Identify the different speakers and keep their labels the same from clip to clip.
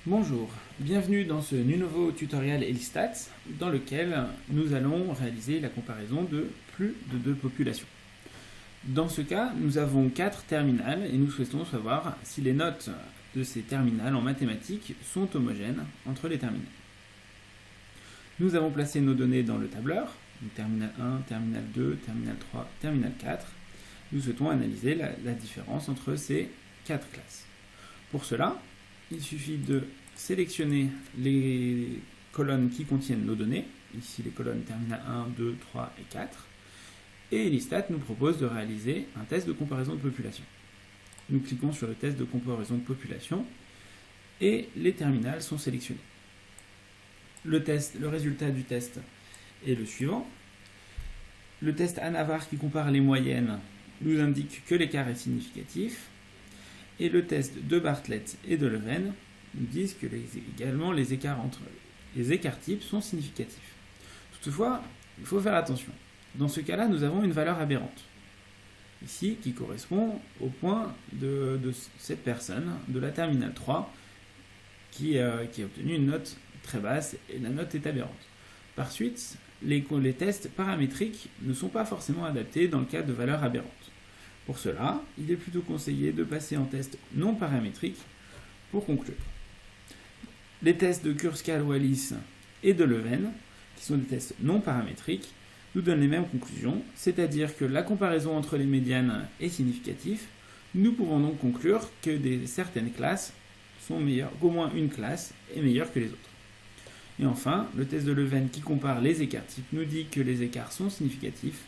Speaker 1: Bonjour, bienvenue dans ce nouveau tutoriel ELISTAT dans lequel nous allons réaliser la comparaison de plus de deux populations. Dans ce cas, nous avons 4 terminales et nous souhaitons savoir si les notes de ces terminales en mathématiques sont homogènes entre les terminales. Nous avons placé nos données dans le tableur, donc terminal 1, terminal 2, terminal 3, terminal 4. Nous souhaitons analyser la différence entre ces 4 classes. Pour cela, il suffit de sélectionner les colonnes qui contiennent nos données, ici les colonnes terminal 1, 2, 3 et 4, et ELISTAT nous propose de réaliser un test de comparaison de population. Nous cliquons sur le test de comparaison de population et les terminales sont sélectionnées. Le résultat du test est le suivant. Le test Anavar qui compare les moyennes nous indique que l'écart est significatif. Et le test de Bartlett et de Leven nous disent que également les écarts entre les écarts-types sont significatifs. Toutefois, il faut faire attention. Dans ce cas-là, nous avons une valeur aberrante. Ici, qui correspond au point de cette personne, de la terminale 3, qui a obtenu une note très basse, et la note est aberrante. Par suite, les tests paramétriques ne sont pas forcément adaptés dans le cas de valeurs aberrantes. Pour cela, il est plutôt conseillé de passer en test non paramétrique pour conclure. Les tests de Kurzweil-Wallis et de Leven, qui sont des tests non paramétriques, nous donnent les mêmes conclusions, c'est-à-dire que la comparaison entre les médianes est significative. Nous pouvons donc conclure que certaines classes sont meilleures, qu'au moins une classe est meilleure que les autres. Et enfin, le test de Leven qui compare les écarts-types nous dit que les écarts sont significatifs.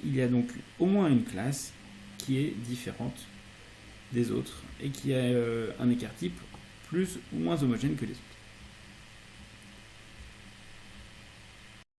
Speaker 1: Il y a donc au moins une classe qui est différente des autres et qui a un écart-type plus ou moins homogène que les autres.